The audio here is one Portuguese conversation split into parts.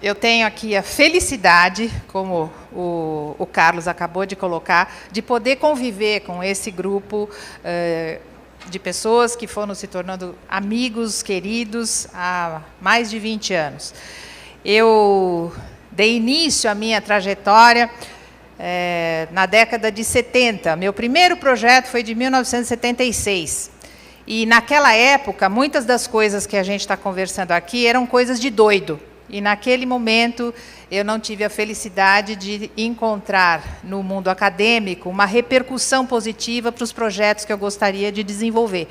Eu tenho aqui a felicidade, como o Carlos acabou de colocar, de poder conviver com esse grupo de pessoas que foram se tornando amigos, queridos, há mais de 20 anos. Eu dei início à minha trajetória na década de 70. Meu primeiro projeto foi de 1976. E, naquela época, muitas das coisas que a gente está conversando aqui eram coisas de doido. E, naquele momento, eu não tive a felicidade de encontrar no mundo acadêmico uma repercussão positiva para os projetos que eu gostaria de desenvolver.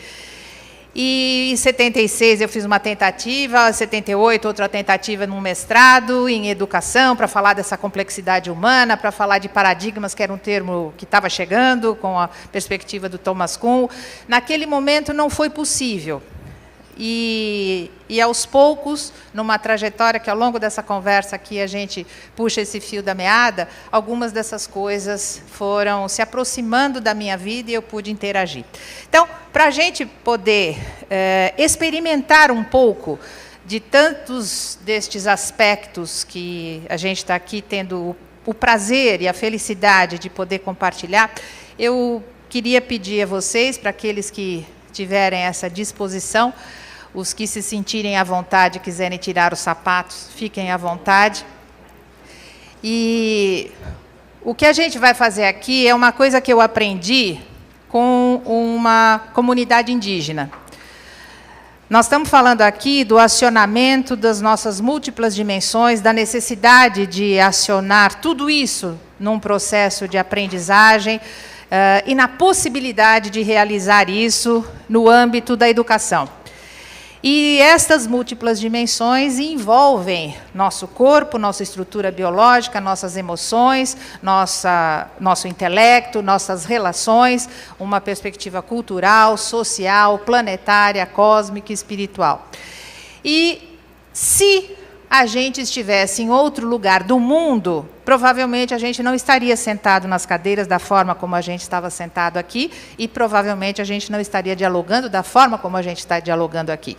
E, em 76, eu fiz uma tentativa, em 78, outra tentativa num mestrado em educação, para falar dessa complexidade humana, para falar de paradigmas, que era um termo que estava chegando, com a perspectiva do Thomas Kuhn. Naquele momento, não foi possível. E aos poucos, numa trajetória que ao longo dessa conversa aqui a gente puxa esse fio da meada, algumas dessas coisas foram se aproximando da minha vida e eu pude interagir. Então, para a gente poder experimentar um pouco de tantos destes aspectos que a gente está aqui tendo o prazer e a felicidade de poder compartilhar, eu queria pedir a vocês, para aqueles que tiverem essa disposição, os que se sentirem à vontade, quiserem tirar os sapatos, fiquem à vontade. E o que a gente vai fazer aqui é uma coisa que eu aprendi com uma comunidade indígena. Nós estamos falando aqui do acionamento das nossas múltiplas dimensões, da necessidade de acionar tudo isso num processo de aprendizagem e na possibilidade de realizar isso no âmbito da educação. E estas múltiplas dimensões envolvem nosso corpo, nossa estrutura biológica, nossas emoções, nosso intelecto, nossas relações, uma perspectiva cultural, social, planetária, cósmica e espiritual. E se a gente estivesse em outro lugar do mundo, provavelmente a gente não estaria sentado nas cadeiras da forma como a gente estava sentado aqui e provavelmente a gente não estaria dialogando da forma como a gente está dialogando aqui.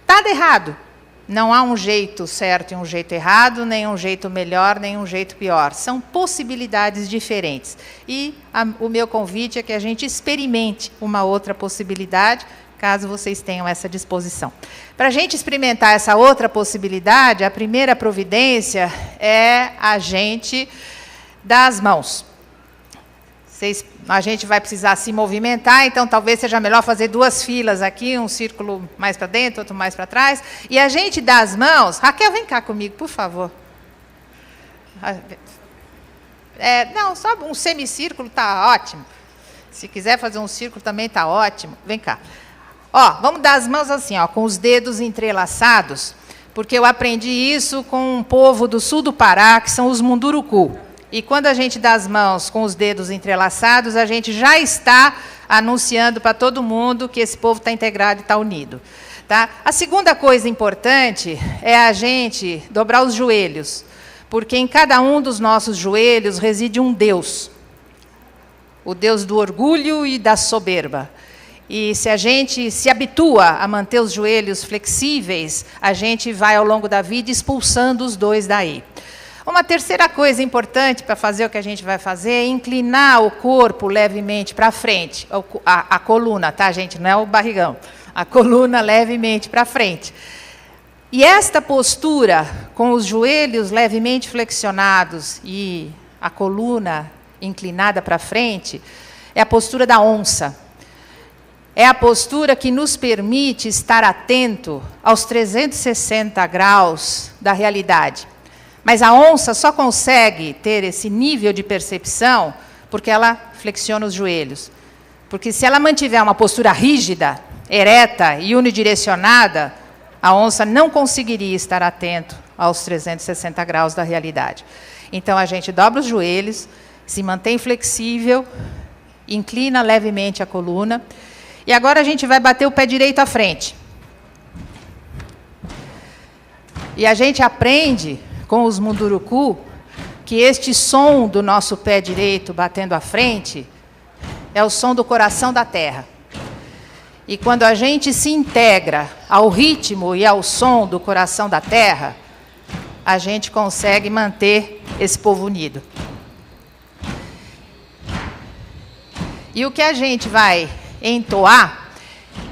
Está errado. Não há um jeito certo e um jeito errado, nem um jeito melhor, nem um jeito pior. São possibilidades diferentes. E o meu convite é que a gente experimente uma outra possibilidade, caso vocês tenham essa disposição. Para a gente experimentar essa outra possibilidade, a primeira providência é a gente dar as mãos. A gente vai precisar se movimentar, então talvez seja melhor fazer duas filas aqui, um círculo mais para dentro, outro mais para trás, e a gente dá as mãos. Raquel, vem cá comigo, por favor. Não, só um semicírculo está ótimo. Se quiser fazer um círculo também está ótimo. Vem cá. Vamos dar as mãos assim, com os dedos entrelaçados, porque eu aprendi isso com um povo do sul do Pará, que são os Munduruku. E quando a gente dá as mãos com os dedos entrelaçados, a gente já está anunciando para todo mundo que esse povo está integrado e está unido. Tá? A segunda coisa importante é a gente dobrar os joelhos, porque em cada um dos nossos joelhos reside um Deus. O Deus do orgulho e da soberba. E se a gente se habitua a manter os joelhos flexíveis, a gente vai, ao longo da vida, expulsando os dois daí. Uma terceira coisa importante para fazer o que a gente vai fazer é inclinar o corpo levemente para frente. A coluna, tá, gente? Não é o barrigão. A coluna levemente para frente. E esta postura, com os joelhos levemente flexionados e a coluna inclinada para frente, é a postura da onça. É a postura que nos permite estar atento aos 360 graus da realidade. Mas a onça só consegue ter esse nível de percepção porque ela flexiona os joelhos. Porque se ela mantiver uma postura rígida, ereta e unidirecionada, a onça não conseguiria estar atento aos 360 graus da realidade. Então, a gente dobra os joelhos, se mantém flexível, inclina levemente a coluna. E agora a gente vai bater o pé direito à frente. E a gente aprende com os Munduruku que este som do nosso pé direito batendo à frente é o som do coração da terra. E quando a gente se integra ao ritmo e ao som do coração da terra, a gente consegue manter esse povo unido. E o que a gente vai entoar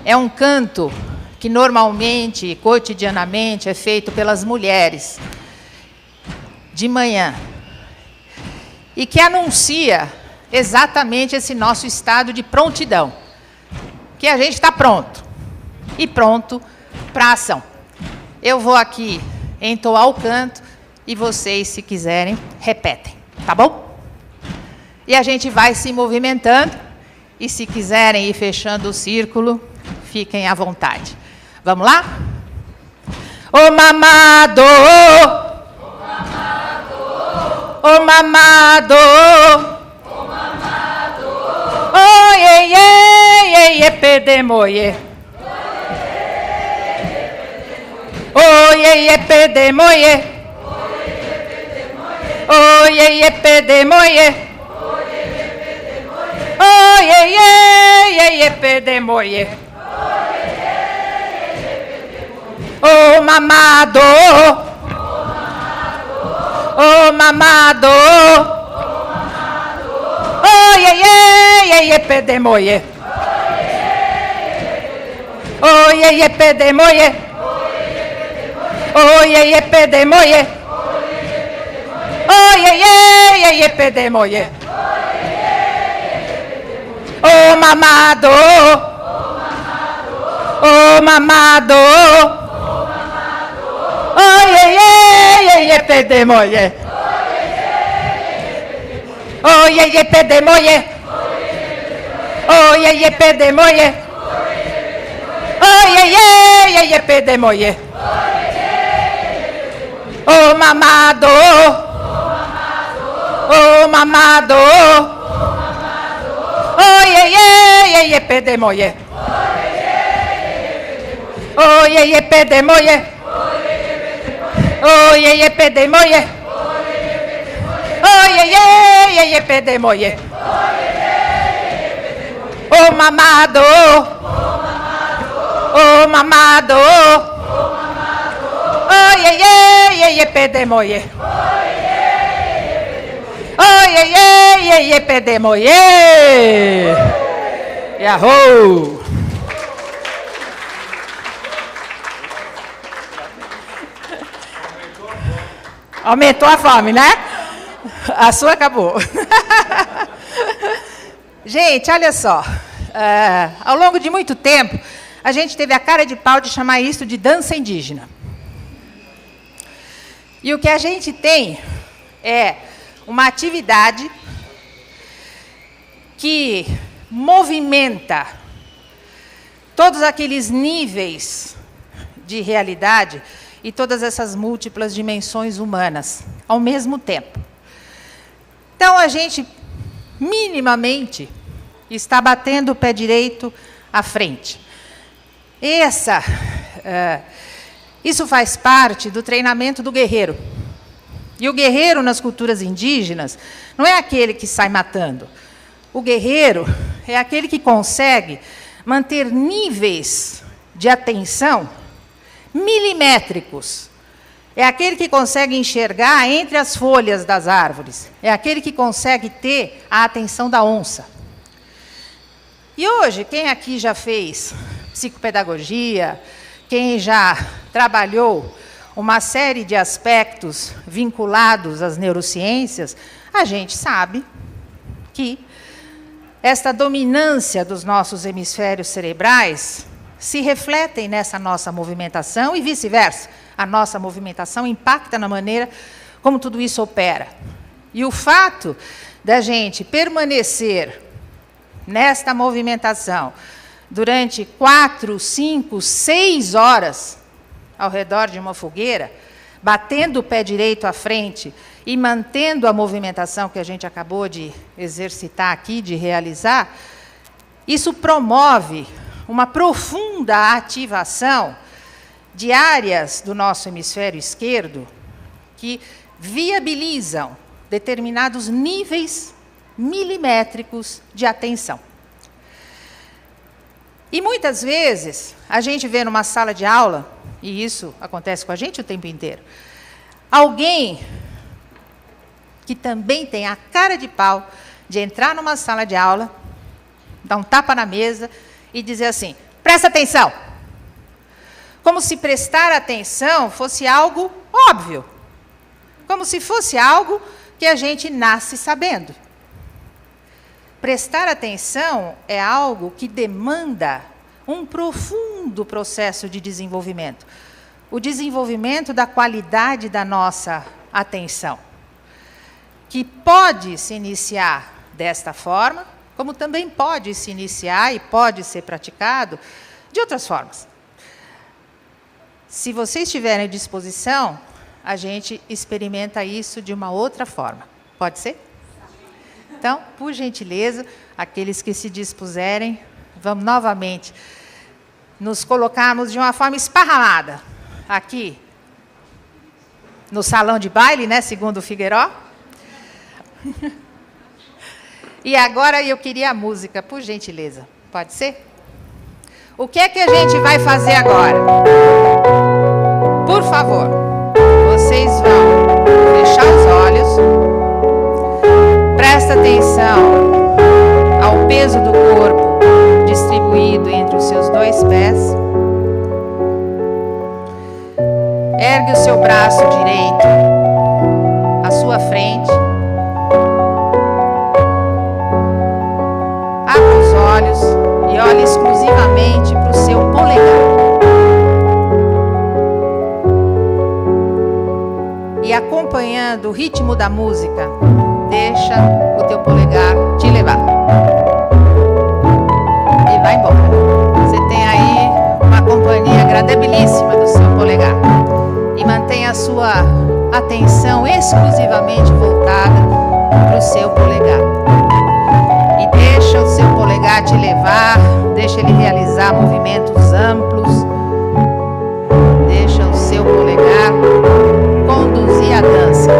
é um canto que normalmente, cotidianamente, é feito pelas mulheres de manhã e que anuncia exatamente esse nosso estado de prontidão, que a gente está pronto e pronto para a ação. Eu vou aqui entoar o canto e vocês, se quiserem, repetem, tá bom? E a gente vai se movimentando e, se quiserem ir fechando o círculo, fiquem à vontade. Vamos lá? Ô mamado, ô mamado, ô mamado, ô mamado, ô ye ye ye pedemoye, ô ye ye pedemoye, ô ye ye pedemoye, ô ye ye pedemoye. Ô mamado, ô mamado, ô ye pedemoye, ô ye pedemoye, ô ye pedemoye, ô ye pedemoye, ô mamado, ô mamado. Oh ye pedemoye, oh ye pedemoye, oh ye pedemoye, oh ye pedemoye, oh mamado, oh mamado, oh ye pedemoye, oh ye pedemoye. Oh ye pedemoye, oh ye pedemoye, oh mamado, oh mamado, oh ye pedemoye, oh ye pedemoye, yahoo! Aumentou a fome, né? A sua acabou. Gente, olha só. Ao longo de muito tempo, a gente teve a cara de pau de chamar isso de dança indígena. E o que a gente tem é uma atividade que movimenta todos aqueles níveis de realidade e todas essas múltiplas dimensões humanas ao mesmo tempo. Então, a gente, minimamente, está batendo o pé direito à frente. Isso faz parte do treinamento do guerreiro. E o guerreiro, nas culturas indígenas, não é aquele que sai matando. O guerreiro é aquele que consegue manter níveis de atenção milimétricos. É aquele que consegue enxergar entre as folhas das árvores. É aquele que consegue ter a atenção da onça. E hoje, quem aqui já fez psicopedagogia, quem já trabalhou uma série de aspectos vinculados às neurociências, a gente sabe que esta dominância dos nossos hemisférios cerebrais se refletem nessa nossa movimentação e vice-versa. A nossa movimentação impacta na maneira como tudo isso opera. E o fato da gente permanecer nesta movimentação durante 4, 5, 6 horas ao redor de uma fogueira, batendo o pé direito à frente e mantendo a movimentação que a gente acabou de exercitar aqui, de realizar, isso promove uma profunda ativação de áreas do nosso hemisfério esquerdo que viabilizam determinados níveis milimétricos de atenção. E muitas vezes a gente vê numa sala de aula, e isso acontece com a gente o tempo inteiro, Alguém que também tem a cara de pau de entrar numa sala de aula, dar um tapa na mesa e dizer assim: presta atenção. Como se prestar atenção fosse algo óbvio. Como se fosse algo que a gente nasce sabendo. Prestar atenção é algo que demanda um profundo processo de desenvolvimento. O desenvolvimento da qualidade da nossa atenção, que pode se iniciar desta forma, como também pode se iniciar e pode ser praticado de outras formas. Se vocês tiverem disposição, a gente experimenta isso de uma outra forma. Pode ser? Então, por gentileza, aqueles que se dispuserem, vamos novamente nos colocarmos de uma forma esparramada aqui no salão de baile, né, segundo o Figueiró. E agora eu queria a música, por gentileza. Pode ser? O que é que a gente vai fazer agora? Por favor, vocês vão fechar os olhos. Presta atenção ao peso do corpo distribuído entre os seus dois pés. Ergue o seu braço direito à sua frente. Abra os olhos e olhe exclusivamente para o seu polegar. E acompanhando o ritmo da música, deixa o teu polegar te levar. E vai embora. Você tem aí uma companhia agradabilíssima do seu polegar. E mantenha a sua atenção exclusivamente voltada para o seu polegar. E deixa o seu polegar te levar, deixa ele realizar movimentos amplos. Deixa o seu polegar conduzir a dança.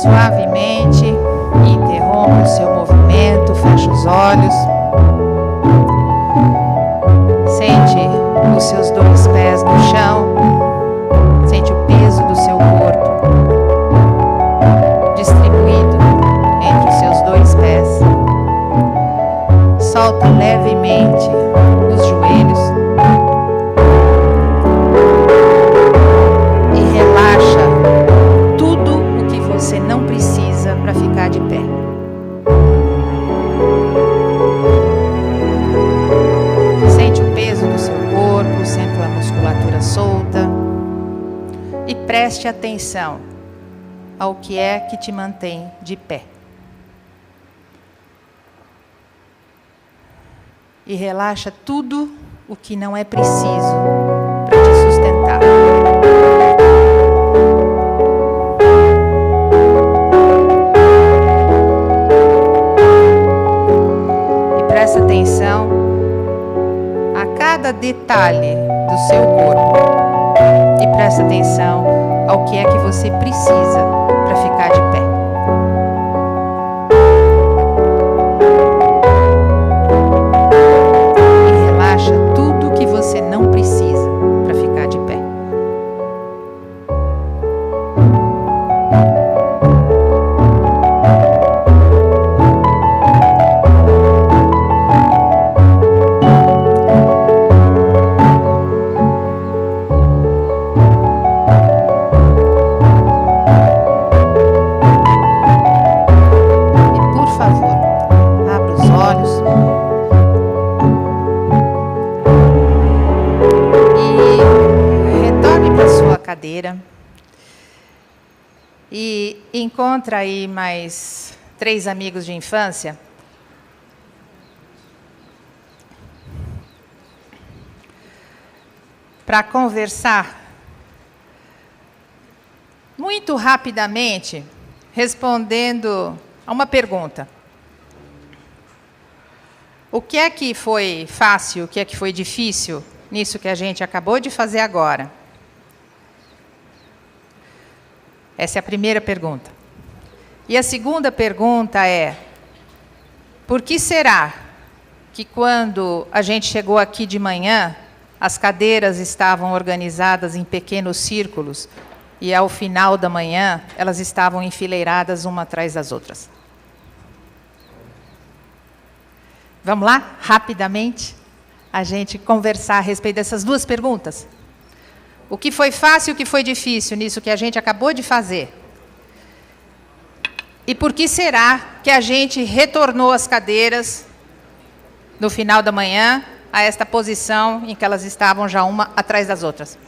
Suavemente, interrompa o seu movimento, fecha os olhos. Sente os seus dois pés no chão. Sente o peso do seu corpo distribuído entre os seus dois pés. Solta levemente os joelhos. E relaxa você não precisa para ficar de pé. Sente o peso do seu corpo, sente a musculatura solta e preste atenção ao que é que te mantém de pé. E relaxa tudo o que não é preciso para te sustentar. Presta atenção a cada detalhe do seu corpo e presta atenção ao que é que você precisa para ficar de pé. E relaxa tudo que você não precisa para ficar de pé. e encontra aí mais 3 amigos de infância. Para conversar muito rapidamente, respondendo a uma pergunta. O que é que foi fácil, o que é que foi difícil nisso que a gente acabou de fazer agora? Essa é a primeira pergunta. E a segunda pergunta é: por que será que quando a gente chegou aqui de manhã, as cadeiras estavam organizadas em pequenos círculos e, ao final da manhã, elas estavam enfileiradas uma atrás das outras? Vamos lá, rapidamente, a gente conversar a respeito dessas 2 perguntas? O que foi fácil e o que foi difícil nisso que a gente acabou de fazer? E por que será que a gente retornou as cadeiras, no final da manhã, a esta posição em que elas estavam já uma atrás das outras?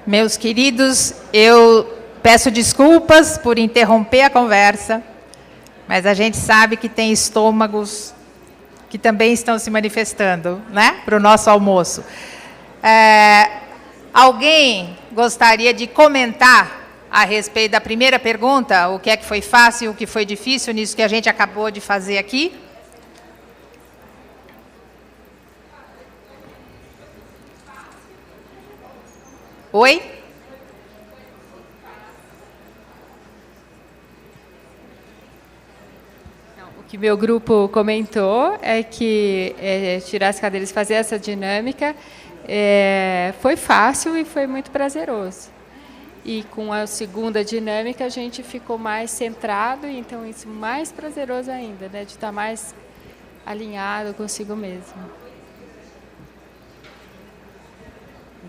Meus queridos, eu peço desculpas por interromper a conversa, mas a gente sabe que tem estômagos que também estão se manifestando, né, para o nosso almoço. Alguém gostaria de comentar a respeito da primeira pergunta, o que é que foi fácil, o que foi difícil nisso que a gente acabou de fazer aqui? Oi? O que meu grupo comentou é que tirar as cadeiras e fazer essa dinâmica foi fácil e foi muito prazeroso. E com a segunda dinâmica a gente ficou mais centrado, então isso mais prazeroso ainda, né, de estar mais alinhado consigo mesmo.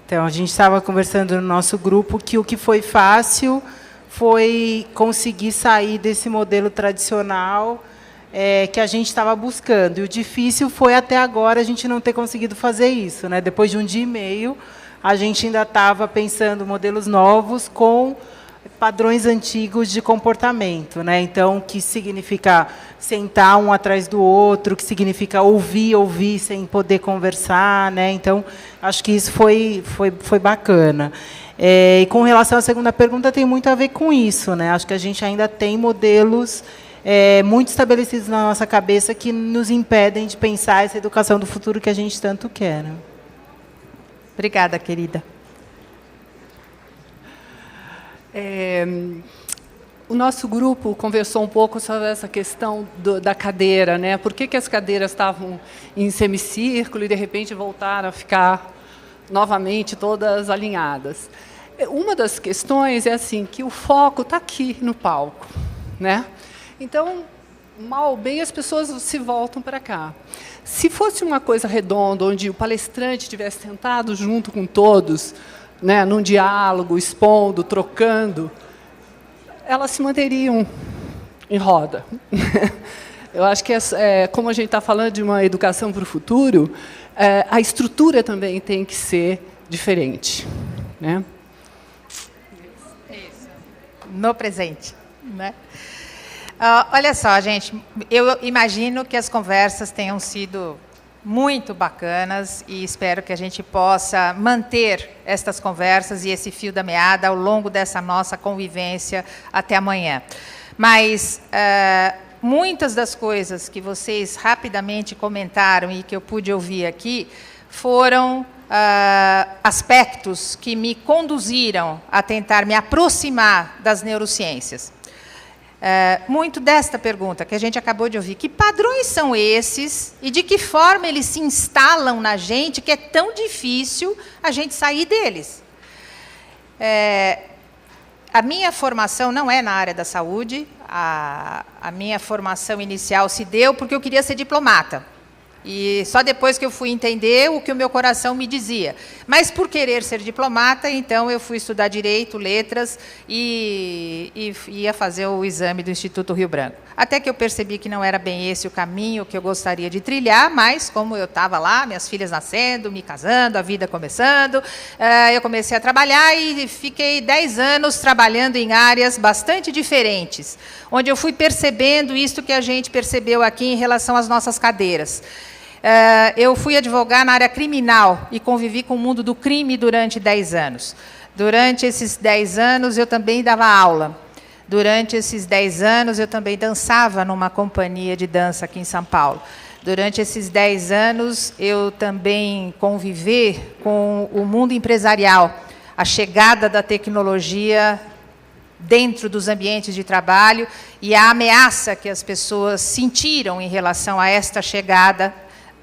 Então, a gente estava conversando no nosso grupo que o que foi fácil foi conseguir sair desse modelo tradicional que a gente estava buscando. E o difícil foi, até agora, a gente não ter conseguido fazer isso, né? Depois de 1 dia e meio, a gente ainda estava pensando modelos novos com padrões antigos de comportamento, né? Então, que significa sentar um atrás do outro, que significa ouvir sem poder conversar, né? Então, acho que isso foi bacana. E com relação à segunda pergunta, tem muito a ver com isso, né? Acho que a gente ainda tem modelos muito estabelecidos na nossa cabeça que nos impedem de pensar essa educação do futuro que a gente tanto quer, né? Obrigada, querida. O nosso grupo conversou um pouco sobre essa questão da cadeira, né? Por que as cadeiras estavam em semicírculo e, de repente, voltaram a ficar novamente todas alinhadas? Uma das questões é assim, que o foco está aqui no palco, né? Então, mal ou bem, as pessoas se voltam para cá. Se fosse uma coisa redonda, onde o palestrante estivesse sentado junto com todos, né, num diálogo, expondo, trocando, elas se manteriam em roda. Eu acho que, como a gente está falando de uma educação para o futuro, a estrutura também tem que ser diferente, né? Isso. No presente, né? Olha só, gente, eu imagino que as conversas tenham sido muito bacanas e espero que a gente possa manter estas conversas e esse fio da meada ao longo dessa nossa convivência até amanhã. Mas muitas das coisas que vocês rapidamente comentaram e que eu pude ouvir aqui foram aspectos que me conduziram a tentar me aproximar das neurociências. Muito desta pergunta que a gente acabou de ouvir. Que padrões são esses e de que forma eles se instalam na gente que é tão difícil a gente sair deles? A minha formação não é na área da saúde. A minha formação inicial se deu porque eu queria ser diplomata. E só depois que eu fui entender o que o meu coração me dizia. Mas, por querer ser diplomata, então, eu fui estudar Direito, Letras e ia fazer o exame do Instituto Rio Branco. Até que eu percebi que não era bem esse o caminho que eu gostaria de trilhar, mas, como eu estava lá, minhas filhas nascendo, me casando, a vida começando, eu comecei a trabalhar e fiquei 10 anos trabalhando em áreas bastante diferentes, onde eu fui percebendo isto que a gente percebeu aqui em relação às nossas cadeiras. Eu fui advogar na área criminal e convivi com o mundo do crime durante 10 anos. Durante esses 10 anos, eu também dava aula. Durante esses 10 anos, eu também dançava numa companhia de dança aqui em São Paulo. Durante esses 10 anos, eu também convivi com o mundo empresarial, a chegada da tecnologia dentro dos ambientes de trabalho e a ameaça que as pessoas sentiram em relação a esta chegada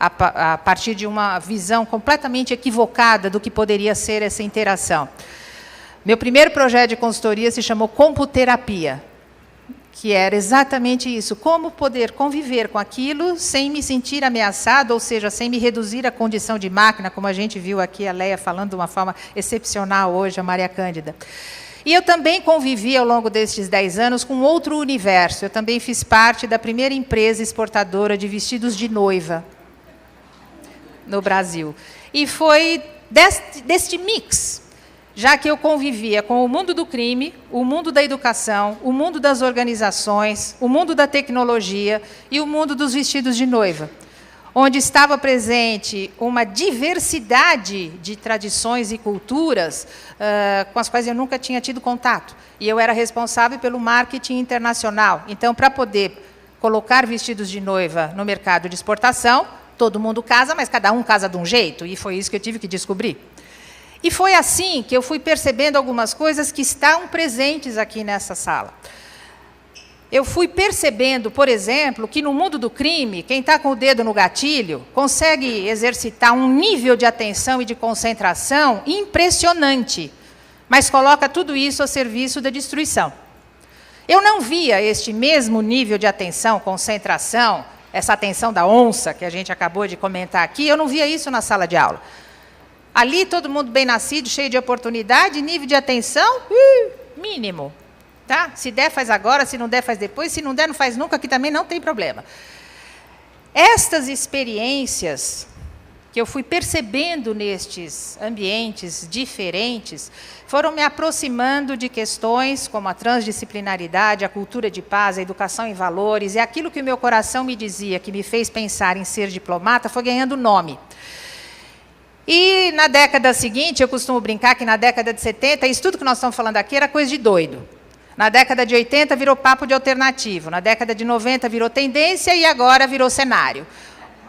a partir de uma visão completamente equivocada do que poderia ser essa interação. Meu primeiro projeto de consultoria se chamou Computerapia, que era exatamente isso, como poder conviver com aquilo sem me sentir ameaçado, ou seja, sem me reduzir à condição de máquina, como a gente viu aqui a Leia falando de uma forma excepcional hoje, a Maria Cândida. E eu também convivi, ao longo destes 10 anos, com outro universo. Eu também fiz parte da primeira empresa exportadora de vestidos de noiva no Brasil. E foi deste mix, já que eu convivia com o mundo do crime, o mundo da educação, o mundo das organizações, o mundo da tecnologia e o mundo dos vestidos de noiva, onde estava presente uma diversidade de tradições e culturas com as quais eu nunca tinha tido contato. E eu era responsável pelo marketing internacional. Então, para poder colocar vestidos de noiva no mercado de exportação, todo mundo casa, mas cada um casa de um jeito, e foi isso que eu tive que descobrir. E foi assim que eu fui percebendo algumas coisas que estão presentes aqui nessa sala. Eu fui percebendo, por exemplo, que no mundo do crime, quem está com o dedo no gatilho consegue exercitar um nível de atenção e de concentração impressionante, mas coloca tudo isso a serviço da destruição. Eu não via este mesmo nível de atenção, concentração, essa atenção da onça, que a gente acabou de comentar aqui, eu não via isso na sala de aula. Ali, todo mundo bem nascido, cheio de oportunidade, nível de atenção, mínimo. Tá? Se der, faz agora, se não der, faz depois, se não der, não faz nunca, que também não tem problema. Estas experiências que eu fui percebendo nestes ambientes diferentes, foram me aproximando de questões como a transdisciplinaridade, a cultura de paz, a educação em valores, e aquilo que o meu coração me dizia, que me fez pensar em ser diplomata, foi ganhando nome. E na década seguinte, eu costumo brincar que na década de 70, isso tudo que nós estamos falando aqui era coisa de doido. Na década de 80 virou papo de alternativo, na década de 90 virou tendência e agora virou cenário.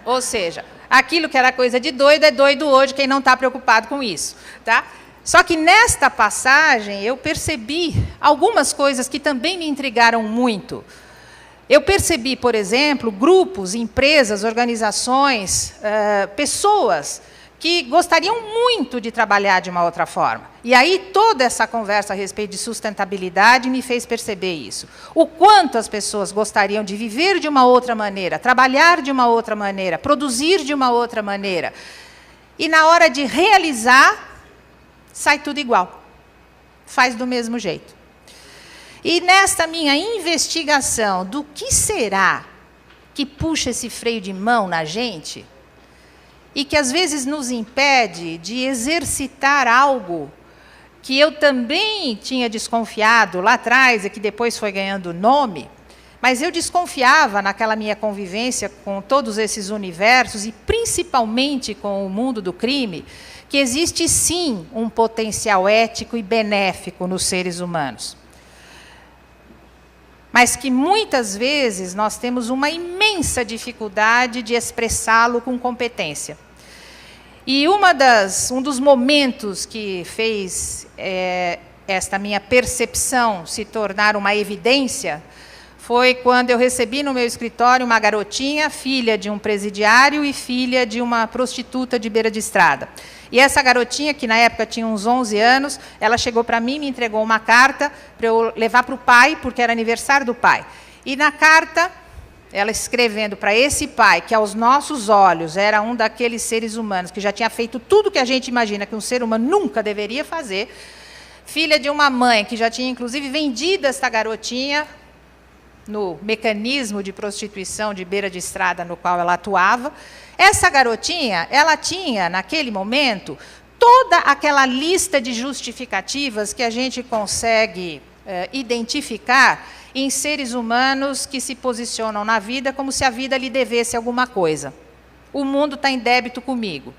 Ou seja, aquilo que era coisa de doido é doido hoje, quem não está preocupado com isso. Tá? Só que nesta passagem eu percebi algumas coisas que também me intrigaram muito. Eu percebi, por exemplo, grupos, empresas, organizações, pessoas que gostariam muito de trabalhar de uma outra forma. E aí toda essa conversa a respeito de sustentabilidade me fez perceber isso. O quanto as pessoas gostariam de viver de uma outra maneira, trabalhar de uma outra maneira, produzir de uma outra maneira. E na hora de realizar, sai tudo igual. Faz do mesmo jeito. E nesta minha investigação do que será que puxa esse freio de mão na gente e que às vezes nos impede de exercitar algo que eu também tinha desconfiado lá atrás e que depois foi ganhando nome, mas eu desconfiava naquela minha convivência com todos esses universos e principalmente com o mundo do crime, que existe sim um potencial ético e benéfico nos seres humanos. Mas que muitas vezes nós temos uma imensa dificuldade de expressá-lo com competência. E um dos momentos que fez esta minha percepção se tornar uma evidência foi quando eu recebi no meu escritório uma garotinha, filha de um presidiário e filha de uma prostituta de beira de estrada. E essa garotinha, que na época tinha uns 11 anos, ela chegou para mim, me entregou uma carta para eu levar para o pai, porque era aniversário do pai. E na carta, ela escrevendo para esse pai, que aos nossos olhos era um daqueles seres humanos que já tinha feito tudo que a gente imagina que um ser humano nunca deveria fazer, filha de uma mãe que já tinha, inclusive, vendido essa garotinha no mecanismo de prostituição de beira de estrada no qual ela atuava. Essa garotinha, ela tinha, naquele momento, toda aquela lista de justificativas que a gente consegue identificar em seres humanos que se posicionam na vida como se a vida lhe devesse alguma coisa. O mundo está em débito comigo.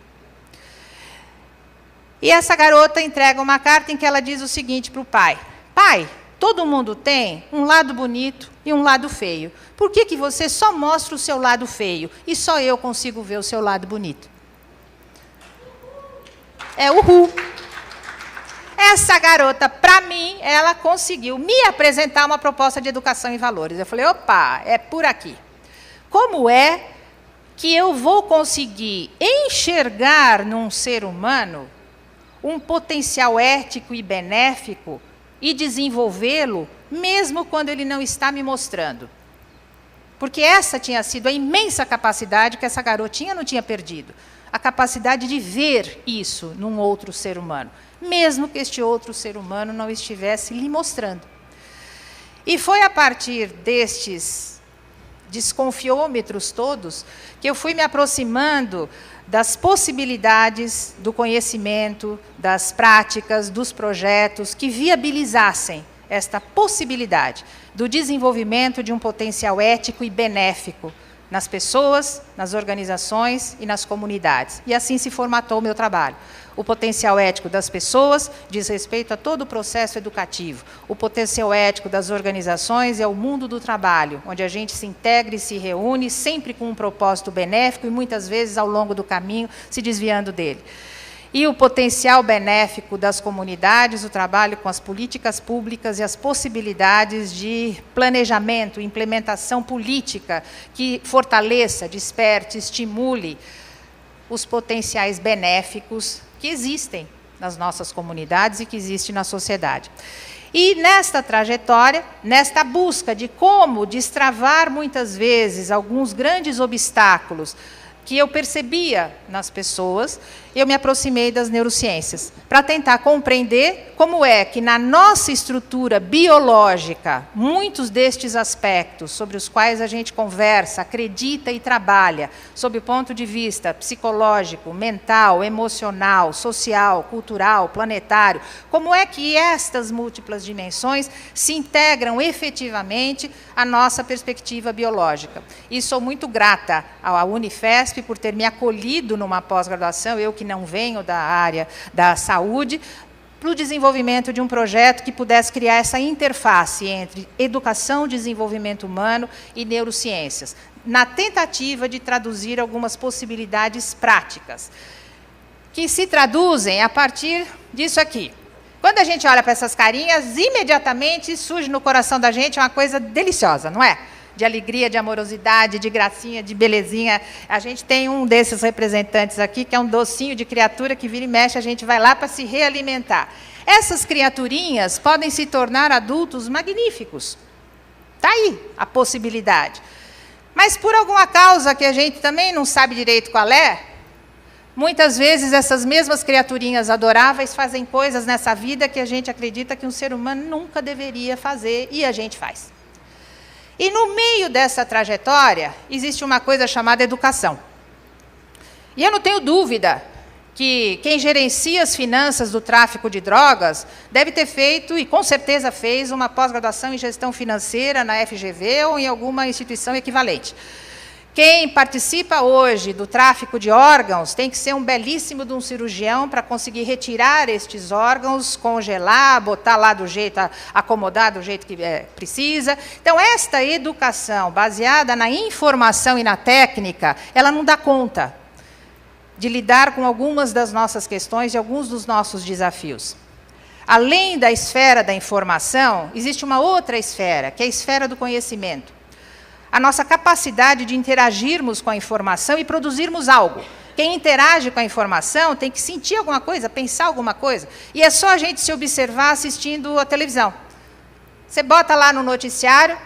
E essa garota entrega uma carta em que ela diz o seguinte para o pai: pai, todo mundo tem um lado bonito e um lado feio. Por que você só mostra o seu lado feio e só eu consigo ver o seu lado bonito? É uhul. Essa garota, para mim, ela conseguiu me apresentar uma proposta de educação em valores. Eu falei, opa, é por aqui. Como é que eu vou conseguir enxergar num ser humano um potencial ético e benéfico e desenvolvê-lo, mesmo quando ele não está me mostrando? Porque essa tinha sido a imensa capacidade que essa garotinha não tinha perdido. A capacidade de ver isso num outro ser humano, mesmo que este outro ser humano não estivesse lhe mostrando. E foi a partir destes desconfiômetros todos que eu fui me aproximando das possibilidades do conhecimento, das práticas, dos projetos que viabilizassem esta possibilidade do desenvolvimento de um potencial ético e benéfico nas pessoas, nas organizações e nas comunidades. E assim se formatou o meu trabalho. O potencial ético das pessoas diz respeito a todo o processo educativo. O potencial ético das organizações é o mundo do trabalho, onde a gente se integra e se reúne, sempre com um propósito benéfico e muitas vezes ao longo do caminho se desviando dele. E o potencial benéfico das comunidades, o trabalho com as políticas públicas e as possibilidades de planejamento, implementação política que fortaleça, desperte, estimule os potenciais benéficos que existem nas nossas comunidades e que existem na sociedade. E nesta trajetória, nesta busca de como destravar muitas vezes alguns grandes obstáculos que eu percebia nas pessoas, eu me aproximei das neurociências, para tentar compreender como é que na nossa estrutura biológica, muitos destes aspectos sobre os quais a gente conversa, acredita e trabalha, sob o ponto de vista psicológico, mental, emocional, social, cultural, planetário, como é que estas múltiplas dimensões se integram efetivamente à nossa perspectiva biológica. E sou muito grata à Unifesp por ter me acolhido numa pós-graduação, eu que não venho da área da saúde, para o desenvolvimento de um projeto que pudesse criar essa interface entre educação, desenvolvimento humano e neurociências, na tentativa de traduzir algumas possibilidades práticas. que se traduzem a partir disso aqui. Quando a gente olha para essas carinhas, imediatamente surge no coração da gente uma coisa deliciosa, não é? De alegria, de amorosidade, de gracinha, de belezinha. A gente tem um desses representantes aqui, que é um docinho de criatura que vira e mexe, a gente vai lá para se realimentar. Essas criaturinhas podem se tornar adultos magníficos. Está aí a possibilidade. Mas por alguma causa que a gente também não sabe direito qual é, muitas vezes essas mesmas criaturinhas adoráveis fazem coisas nessa vida que a gente acredita que um ser humano nunca deveria fazer, e a gente faz. E no meio dessa trajetória, existe uma coisa chamada educação. E eu não tenho dúvida que quem gerencia as finanças do tráfico de drogas deve ter feito, e com certeza fez, uma pós-graduação em gestão financeira na FGV ou em alguma instituição equivalente. Quem participa hoje do tráfico de órgãos tem que ser um belíssimo de um cirurgião para conseguir retirar estes órgãos, congelar, botar lá do jeito, acomodar do jeito que precisa. Então, esta educação baseada na informação e na técnica, ela não dá conta de lidar com algumas das nossas questões e alguns dos nossos desafios. Além da esfera da informação, existe uma outra esfera, que é a esfera do conhecimento. A nossa capacidade de interagirmos com a informação e produzirmos algo. Quem interage com a informação tem que sentir alguma coisa, pensar alguma coisa. E é só a gente se observar assistindo a televisão. Você bota lá no noticiário,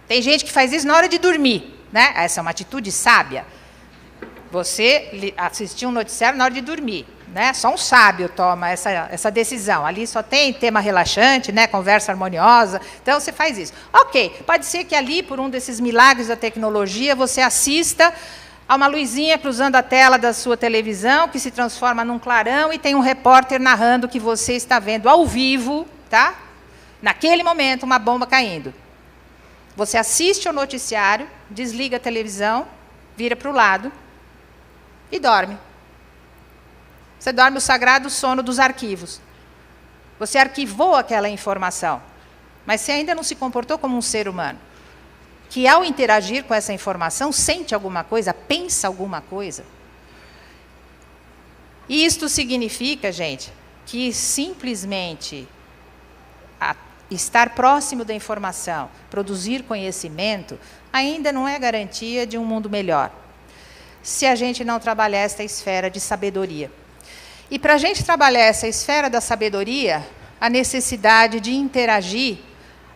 tem gente que faz isso na hora de dormir, né? Essa é uma atitude sábia. Você assistir um noticiário na hora de dormir, né? Só um sábio toma essa decisão. Ali só tem tema relaxante, né? Conversa harmoniosa. Então, você faz isso. Ok, pode ser que ali, por um desses milagres da tecnologia, você assista a uma luzinha cruzando a tela da sua televisão, que se transforma num clarão, e tem um repórter narrando que você está vendo ao vivo, tá? Naquele momento, uma bomba caindo. Você assiste ao noticiário, desliga a televisão, vira para o lado e dorme. Você dorme o sagrado sono dos arquivos. Você arquivou aquela informação, mas você ainda não se comportou como um ser humano, que ao interagir com essa informação, sente alguma coisa, pensa alguma coisa. E isto significa, gente, que simplesmente estar próximo da informação, produzir conhecimento, ainda não é garantia de um mundo melhor, se a gente não trabalhar esta esfera de sabedoria. E para a gente trabalhar essa esfera da sabedoria, a necessidade de interagir,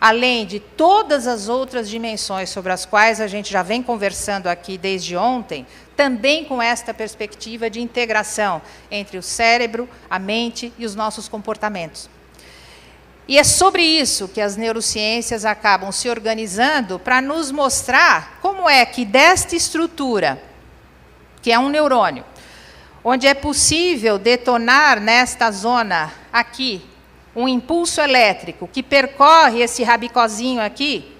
além de todas as outras dimensões sobre as quais a gente já vem conversando aqui desde ontem, também com esta perspectiva de integração entre o cérebro, a mente e os nossos comportamentos. E é sobre isso que as neurociências acabam se organizando para nos mostrar como é que desta estrutura, que é um neurônio, onde é possível detonar nesta zona aqui um impulso elétrico que percorre esse rabicozinho aqui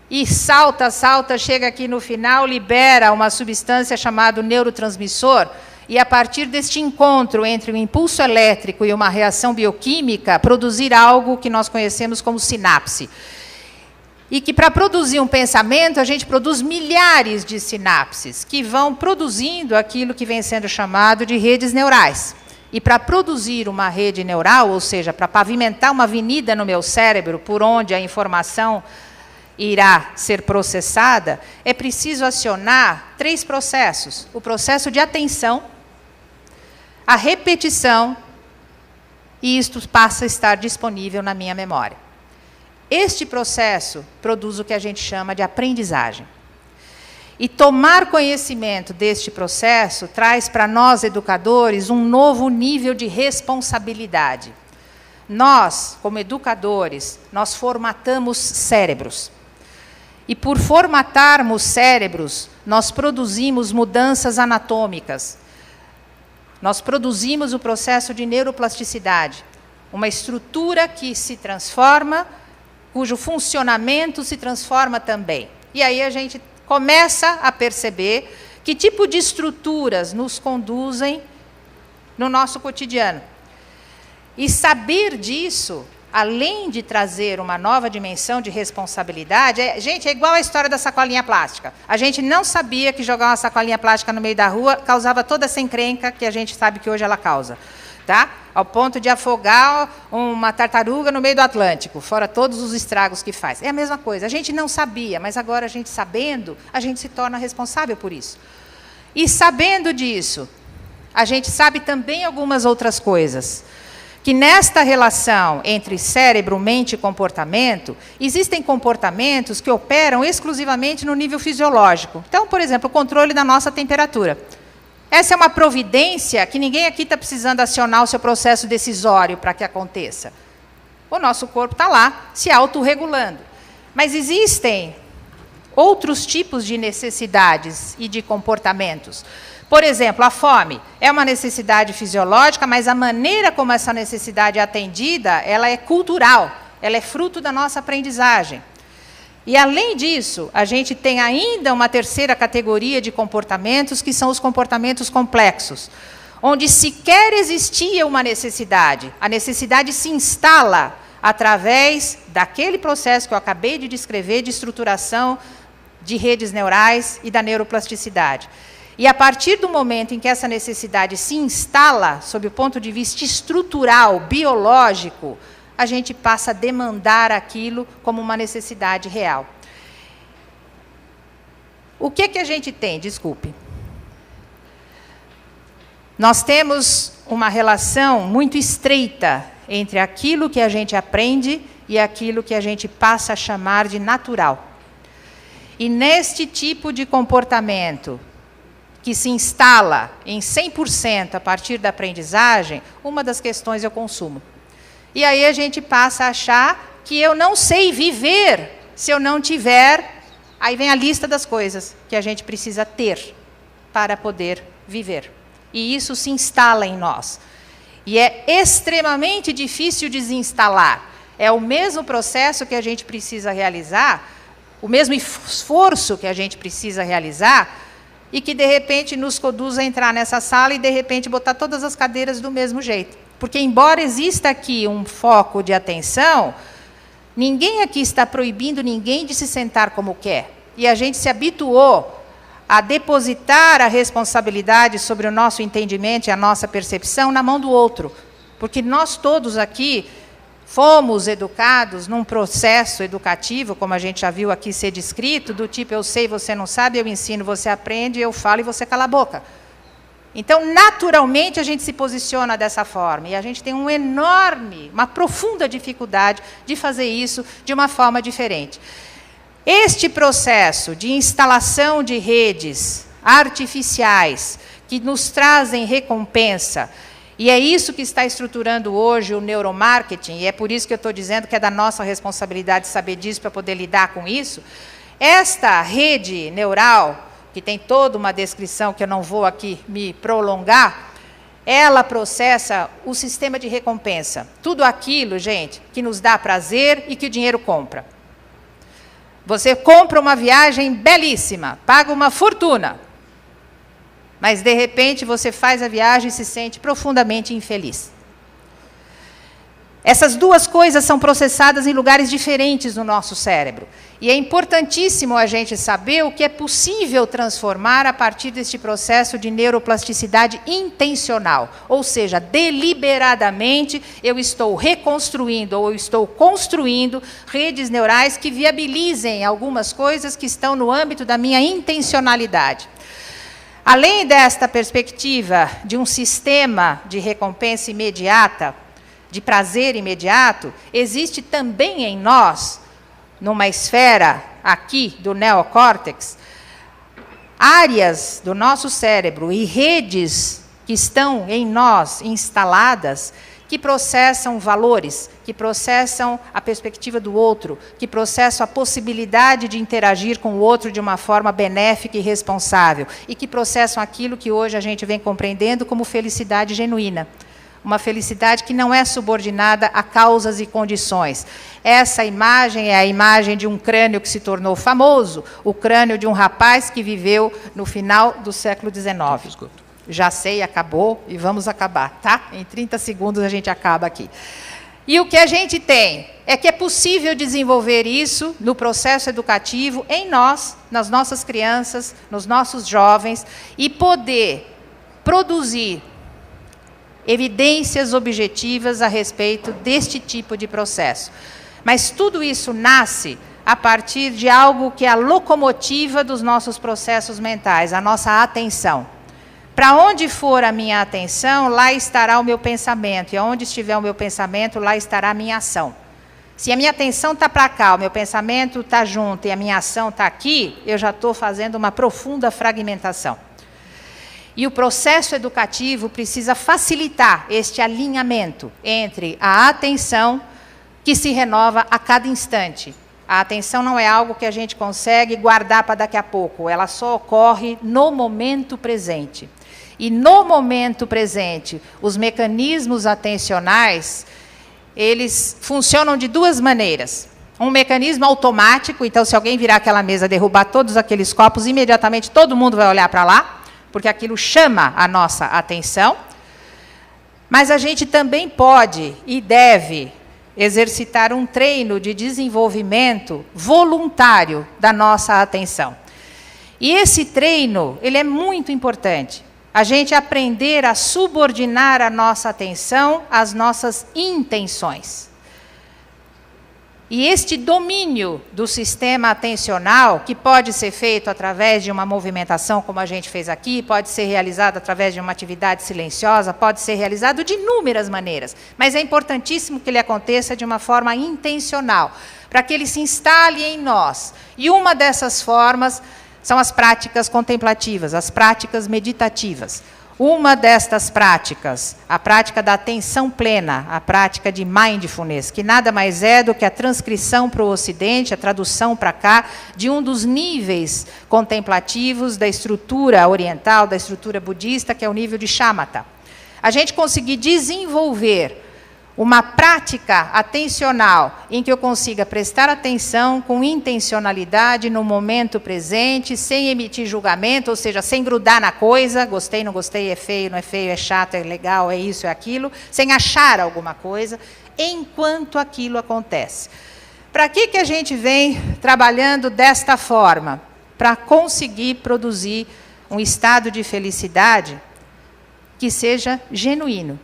e salta, chega aqui no final, libera uma substância chamada neurotransmissor, e a partir deste encontro entre o impulso elétrico e uma reação bioquímica, produzir algo que nós conhecemos como sinapse. E que para produzir um pensamento, a gente produz milhares de sinapses, que vão produzindo aquilo que vem sendo chamado de redes neurais. E para produzir uma rede neural, ou seja, para pavimentar uma avenida no meu cérebro, por onde a informação irá ser processada, é preciso acionar 3 processos. O processo de atenção, a repetição, e isto passa a estar disponível na minha memória. Este processo produz o que a gente chama de aprendizagem. E tomar conhecimento deste processo traz para nós, educadores, um novo nível de responsabilidade. Nós, como educadores, nós formatamos cérebros. E por formatarmos cérebros, nós produzimos mudanças anatômicas. Nós produzimos o processo de neuroplasticidade, uma estrutura que se transforma, cujo funcionamento se transforma também. E aí a gente começa a perceber que tipo de estruturas nos conduzem no nosso cotidiano. E saber disso além de trazer uma nova dimensão de responsabilidade, gente, é igual a história da sacolinha plástica. A gente não sabia que jogar uma sacolinha plástica no meio da rua causava toda essa encrenca que a gente sabe que hoje ela causa. Tá? Ao ponto de afogar uma tartaruga no meio do Atlântico, fora todos os estragos que faz. É a mesma coisa. A gente não sabia, mas agora a gente sabendo, a gente se torna responsável por isso. E sabendo disso, a gente sabe também algumas outras coisas. Que nesta relação entre cérebro, mente e comportamento, existem comportamentos que operam exclusivamente no nível fisiológico. Então, por exemplo, o controle da nossa temperatura. Essa é uma providência que ninguém aqui está precisando acionar o seu processo decisório para que aconteça. O nosso corpo está lá, se autorregulando. Mas existem outros tipos de necessidades e de comportamentos. Por exemplo, a fome é uma necessidade fisiológica, mas a maneira como essa necessidade é atendida, ela é cultural, ela é fruto da nossa aprendizagem. E, além disso, a gente tem ainda uma terceira categoria de comportamentos, que são os comportamentos complexos, onde sequer existia uma necessidade. A necessidade se instala através daquele processo que eu acabei de descrever, de estruturação de redes neurais e da neuroplasticidade. E, a partir do momento em que essa necessidade se instala, sob o ponto de vista estrutural, biológico, a gente passa a demandar aquilo como uma necessidade real. O que a gente tem? Desculpe. Nós temos uma relação muito estreita entre aquilo que a gente aprende e aquilo que a gente passa a chamar de natural. E neste tipo de comportamento, que se instala em 100% a partir da aprendizagem, uma das questões é o consumo. E aí a gente passa a achar que eu não sei viver se eu não tiver. Aí vem a lista das coisas que a gente precisa ter para poder viver. E isso se instala em nós. E é extremamente difícil desinstalar. É o mesmo processo que a gente precisa realizar, o mesmo esforço que a gente precisa realizar, e que, de repente, nos conduz a entrar nessa sala e, de repente, botar todas as cadeiras do mesmo jeito. Porque, embora exista aqui um foco de atenção, ninguém aqui está proibindo ninguém de se sentar como quer. E a gente se habituou a depositar a responsabilidade sobre o nosso entendimento e a nossa percepção na mão do outro. Porque nós todos aqui fomos educados num processo educativo, como a gente já viu aqui ser descrito, do tipo, eu sei, você não sabe, eu ensino, você aprende, eu falo e você cala a boca. Então, naturalmente, a gente se posiciona dessa forma. E a gente tem uma profunda dificuldade de fazer isso de uma forma diferente. Este processo de instalação de redes artificiais que nos trazem recompensa, e é isso que está estruturando hoje o neuromarketing, e é por isso que eu estou dizendo que é da nossa responsabilidade saber disso para poder lidar com isso. Esta rede neural, que tem toda uma descrição que eu não vou aqui me prolongar, ela processa o sistema de recompensa. Tudo aquilo, gente, que nos dá prazer e que o dinheiro compra. Você compra uma viagem belíssima, paga uma fortuna, mas, de repente, você faz a viagem e se sente profundamente infeliz. Essas duas coisas são processadas em lugares diferentes no nosso cérebro. E é importantíssimo a gente saber o que é possível transformar a partir deste processo de neuroplasticidade intencional. Ou seja, deliberadamente, eu estou reconstruindo ou eu estou construindo redes neurais que viabilizem algumas coisas que estão no âmbito da minha intencionalidade. Além desta perspectiva de um sistema de recompensa imediata, de prazer imediato, existe também em nós, numa esfera aqui do neocórtex, áreas do nosso cérebro e redes que estão em nós instaladas, que processam valores, que processam a perspectiva do outro, que processam a possibilidade de interagir com o outro de uma forma benéfica e responsável, e que processam aquilo que hoje a gente vem compreendendo como felicidade genuína. Uma felicidade que não é subordinada a causas e condições. Essa imagem é a imagem de um crânio que se tornou famoso, o crânio de um rapaz que viveu no final do século XIX. Já sei, acabou e vamos acabar, tá? Em 30 segundos a gente acaba aqui. E o que a gente tem é que é possível desenvolver isso no processo educativo em nós, nas nossas crianças, nos nossos jovens, e poder produzir evidências objetivas a respeito deste tipo de processo. Mas tudo isso nasce a partir de algo que é a locomotiva dos nossos processos mentais, a nossa atenção. Para onde for a minha atenção, lá estará o meu pensamento. E aonde estiver o meu pensamento, lá estará a minha ação. Se a minha atenção está para cá, o meu pensamento está junto e a minha ação está aqui, eu já estou fazendo uma profunda fragmentação. E o processo educativo precisa facilitar este alinhamento entre a atenção, que se renova a cada instante. A atenção não é algo que a gente consegue guardar para daqui a pouco, ela só ocorre no momento presente. E no momento presente, os mecanismos atencionais, eles funcionam de duas maneiras. Um mecanismo automático, então se alguém virar aquela mesa, derrubar todos aqueles copos, imediatamente todo mundo vai olhar para lá, porque aquilo chama a nossa atenção. Mas a gente também pode e deve exercitar um treino de desenvolvimento voluntário da nossa atenção. E esse treino, ele é muito importante. A gente aprender a subordinar a nossa atenção às nossas intenções. E este domínio do sistema atencional, que pode ser feito através de uma movimentação, como a gente fez aqui, pode ser realizado através de uma atividade silenciosa, pode ser realizado de inúmeras maneiras, mas é importantíssimo que ele aconteça de uma forma intencional, para que ele se instale em nós. E uma dessas formas são as práticas contemplativas, as práticas meditativas. Uma destas práticas, a prática da atenção plena, a prática de mindfulness, que nada mais é do que a transcrição para o Ocidente, a tradução para cá, de um dos níveis contemplativos da estrutura oriental, da estrutura budista, que é o nível de shamatha. A gente conseguir desenvolver uma prática atencional em que eu consiga prestar atenção com intencionalidade no momento presente, sem emitir julgamento, ou seja, sem grudar na coisa, gostei, não gostei, é feio, não é feio, é chato, é legal, é isso, é aquilo, sem achar alguma coisa, enquanto aquilo acontece. Para que a gente vem trabalhando desta forma? Para conseguir produzir um estado de felicidade que seja genuíno,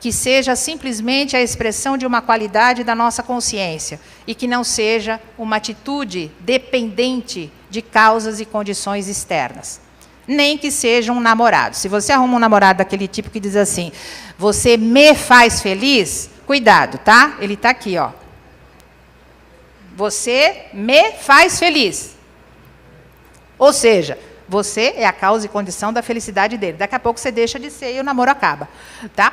que seja simplesmente a expressão de uma qualidade da nossa consciência e que não seja uma atitude dependente de causas e condições externas. Nem que seja um namorado. Se você arruma um namorado daquele tipo que diz assim, você me faz feliz, cuidado, tá? Ele está aqui, ó. Você me faz feliz. Ou seja, você é a causa e condição da felicidade dele. Daqui a pouco você deixa de ser e o namoro acaba, tá?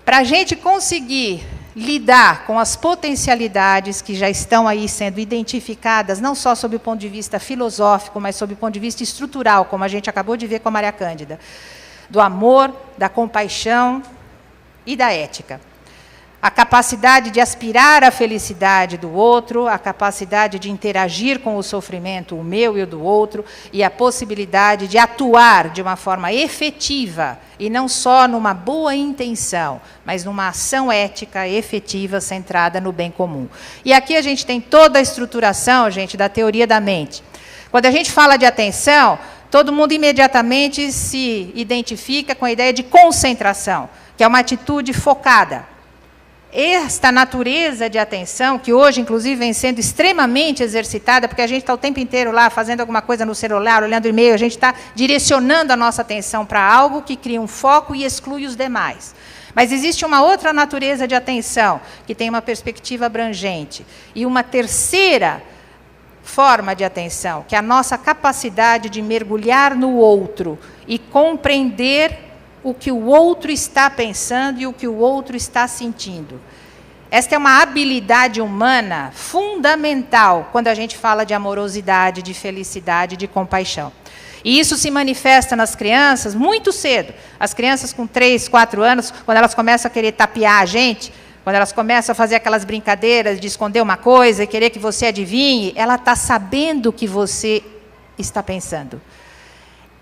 Para a gente conseguir lidar com as potencialidades que já estão aí sendo identificadas, não só sob o ponto de vista filosófico, mas sob o ponto de vista estrutural, como a gente acabou de ver com a Maria Cândida, do amor, da compaixão e da ética. A capacidade de aspirar à felicidade do outro, a capacidade de interagir com o sofrimento, o meu e o do outro, e a possibilidade de atuar de uma forma efetiva, e não só numa boa intenção, mas numa ação ética efetiva centrada no bem comum. E aqui a gente tem toda a estruturação, gente, da teoria da mente. Quando a gente fala de atenção, todo mundo imediatamente se identifica com a ideia de concentração, que é uma atitude focada. Esta natureza de atenção, que hoje, inclusive, vem sendo extremamente exercitada, porque a gente está o tempo inteiro lá fazendo alguma coisa no celular, olhando o e-mail, a gente está direcionando a nossa atenção para algo que cria um foco e exclui os demais. Mas existe uma outra natureza de atenção, que tem uma perspectiva abrangente. E uma terceira forma de atenção, que é a nossa capacidade de mergulhar no outro e compreender o que o outro está pensando e o que o outro está sentindo. Esta é uma habilidade humana fundamental quando a gente fala de amorosidade, de felicidade, de compaixão. E isso se manifesta nas crianças muito cedo. As crianças com 3, 4 anos, quando elas começam a querer tapear a gente, quando elas começam a fazer aquelas brincadeiras de esconder uma coisa e querer que você adivinhe, ela está sabendo o que você está pensando.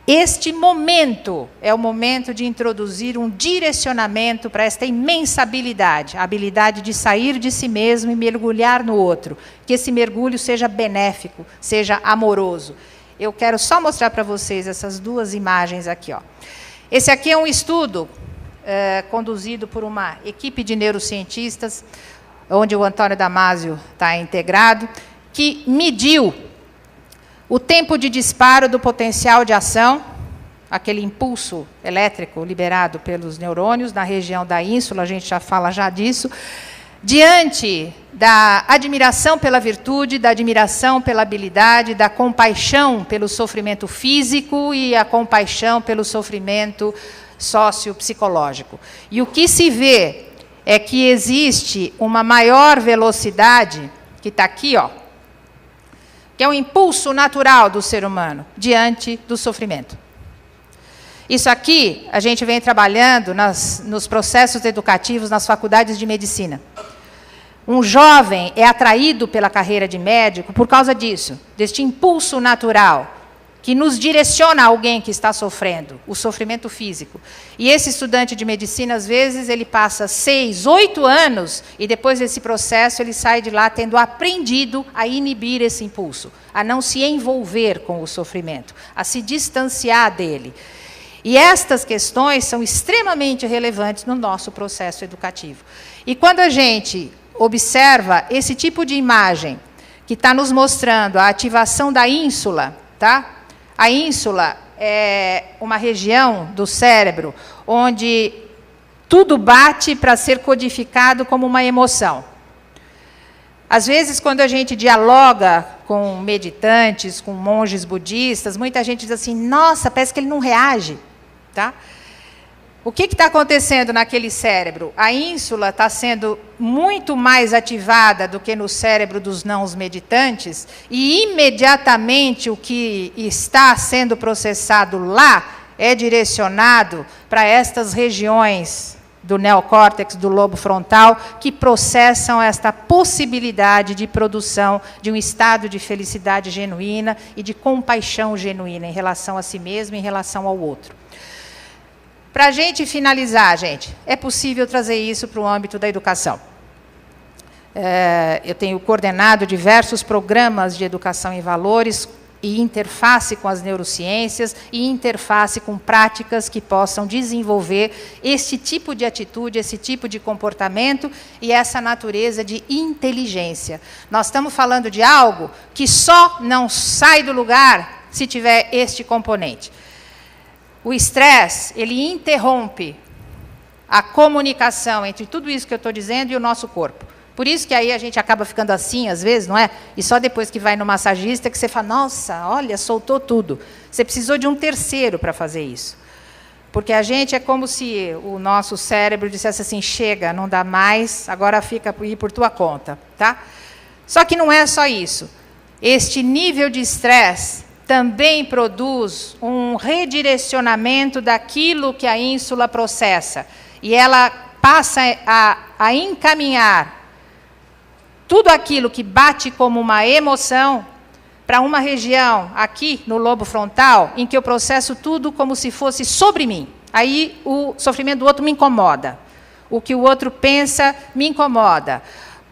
Este momento é o momento de introduzir um direcionamento para esta imensa habilidade, a habilidade de sair de si mesmo e mergulhar no outro. Que esse mergulho seja benéfico, seja amoroso. Eu quero só mostrar para vocês essas duas imagens aqui. Ó. Esse aqui é um estudo conduzido por uma equipe de neurocientistas, onde o Antônio Damasio está integrado, que mediu o tempo de disparo do potencial de ação, aquele impulso elétrico liberado pelos neurônios na região da ínsula, a gente já fala disso, diante da admiração pela virtude, da admiração pela habilidade, da compaixão pelo sofrimento físico e a compaixão pelo sofrimento sociopsicológico. E o que se vê é que existe uma maior velocidade, que está aqui, ó, que é um impulso natural do ser humano diante do sofrimento. Isso aqui a gente vem trabalhando nos processos educativos nas faculdades de medicina. Um jovem é atraído pela carreira de médico por causa disso, deste impulso natural, que nos direciona a alguém que está sofrendo, o sofrimento físico. E esse estudante de medicina, às vezes, ele passa 6, 8 anos, e depois desse processo ele sai de lá tendo aprendido a inibir esse impulso, a não se envolver com o sofrimento, a se distanciar dele. E estas questões são extremamente relevantes no nosso processo educativo. E quando a gente observa esse tipo de imagem, que está nos mostrando a ativação da ínsula, tá? A ínsula é uma região do cérebro onde tudo bate para ser codificado como uma emoção. Às vezes, quando a gente dialoga com meditantes, com monges budistas, muita gente diz assim, nossa, parece que ele não reage. Tá? O que está acontecendo naquele cérebro? A ínsula está sendo muito mais ativada do que no cérebro dos não meditantes, e imediatamente o que está sendo processado lá é direcionado para estas regiões do neocórtex, do lobo frontal, que processam esta possibilidade de produção de um estado de felicidade genuína e de compaixão genuína em relação a si mesmo e em relação ao outro. Para a gente finalizar, gente, é possível trazer isso para o âmbito da educação. Eu tenho coordenado diversos programas de educação em valores e interface com as neurociências e interface com práticas que possam desenvolver esse tipo de atitude, esse tipo de comportamento e essa natureza de inteligência. Nós estamos falando de algo que só não sai do lugar se tiver este componente. O estresse, ele interrompe a comunicação entre tudo isso que eu estou dizendo e o nosso corpo. Por isso que aí a gente acaba ficando assim, às vezes, não é? E só depois que vai no massagista que você fala, nossa, olha, soltou tudo. Você precisou de um terceiro para fazer isso. Porque a gente é como se o nosso cérebro dissesse assim, chega, não dá mais, agora fica por tua conta. Tá? Só que não é só isso. Este nível de estresse também produz um redirecionamento daquilo que a ínsula processa. E ela passa a encaminhar tudo aquilo que bate como uma emoção para uma região aqui no lobo frontal, em que eu processo tudo como se fosse sobre mim. Aí o sofrimento do outro me incomoda. O que o outro pensa me incomoda.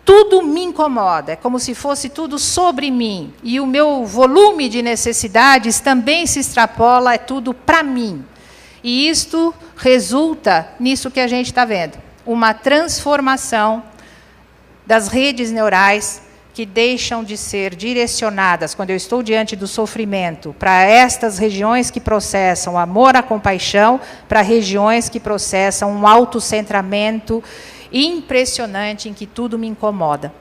Tudo me incomoda, é como se fosse tudo sobre mim. E o meu volume de necessidades também se extrapola, é tudo para mim. E isto resulta nisso que a gente está vendo. Uma transformação das redes neurais que deixam de ser direcionadas, quando eu estou diante do sofrimento, para estas regiões que processam amor à compaixão, para regiões que processam um autocentramento impressionante em que tudo me incomoda.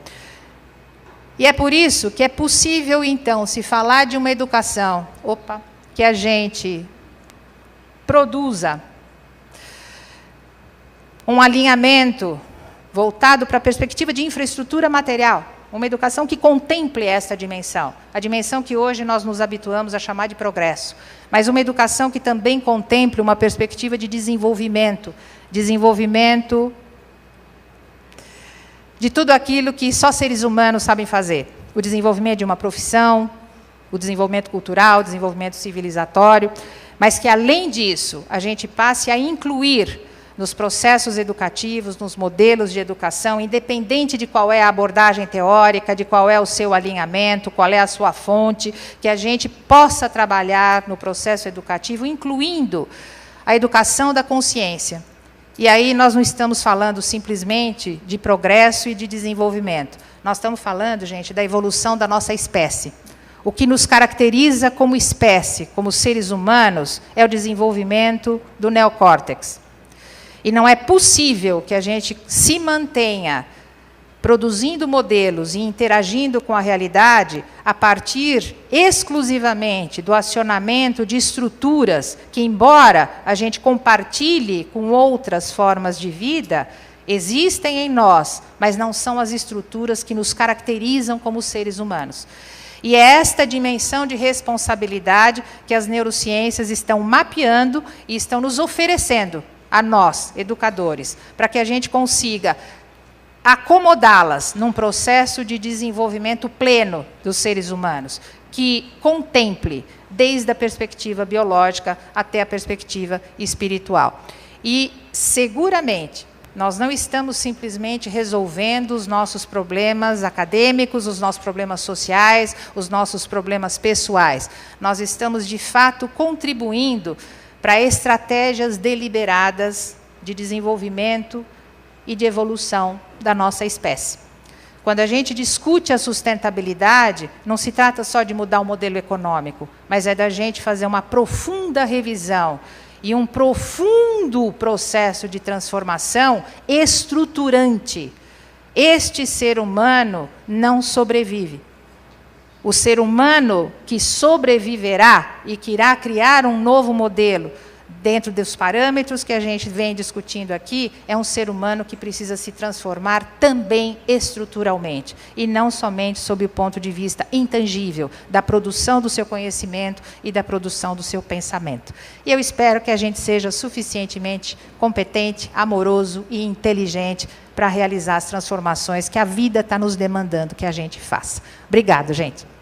E é por isso que é possível, então, se falar de uma educação, que a gente produza um alinhamento voltado para a perspectiva de infraestrutura material, uma educação que contemple esta dimensão, a dimensão que hoje nós nos habituamos a chamar de progresso, mas uma educação que também contemple uma perspectiva de desenvolvimento de tudo aquilo que só seres humanos sabem fazer. O desenvolvimento de uma profissão, o desenvolvimento cultural, o desenvolvimento civilizatório, mas que, além disso, a gente passe a incluir nos processos educativos, nos modelos de educação, independente de qual é a abordagem teórica, de qual é o seu alinhamento, qual é a sua fonte, que a gente possa trabalhar no processo educativo, incluindo a educação da consciência. E aí nós não estamos falando simplesmente de progresso e de desenvolvimento. Nós estamos falando, gente, da evolução da nossa espécie. O que nos caracteriza como espécie, como seres humanos, é o desenvolvimento do neocórtex. E não é possível que a gente se mantenha produzindo modelos e interagindo com a realidade a partir exclusivamente do acionamento de estruturas que, embora a gente compartilhe com outras formas de vida, existem em nós, mas não são as estruturas que nos caracterizam como seres humanos. E é esta dimensão de responsabilidade que as neurociências estão mapeando e estão nos oferecendo a nós, educadores, para que a gente consiga acomodá-las num processo de desenvolvimento pleno dos seres humanos, que contemple desde a perspectiva biológica até a perspectiva espiritual. E, seguramente, nós não estamos simplesmente resolvendo os nossos problemas acadêmicos, os nossos problemas sociais, os nossos problemas pessoais. Nós estamos, de fato, contribuindo para estratégias deliberadas de desenvolvimento e de evolução da nossa espécie. Quando a gente discute a sustentabilidade, não se trata só de mudar o modelo econômico, mas é da gente fazer uma profunda revisão e um profundo processo de transformação estruturante. Este ser humano não sobrevive. O ser humano que sobreviverá e que irá criar um novo modelo dentro dos parâmetros que a gente vem discutindo aqui, é um ser humano que precisa se transformar também estruturalmente, e não somente sob o ponto de vista intangível da produção do seu conhecimento e da produção do seu pensamento. E eu espero que a gente seja suficientemente competente, amoroso e inteligente para realizar as transformações que a vida está nos demandando que a gente faça. Obrigado, gente.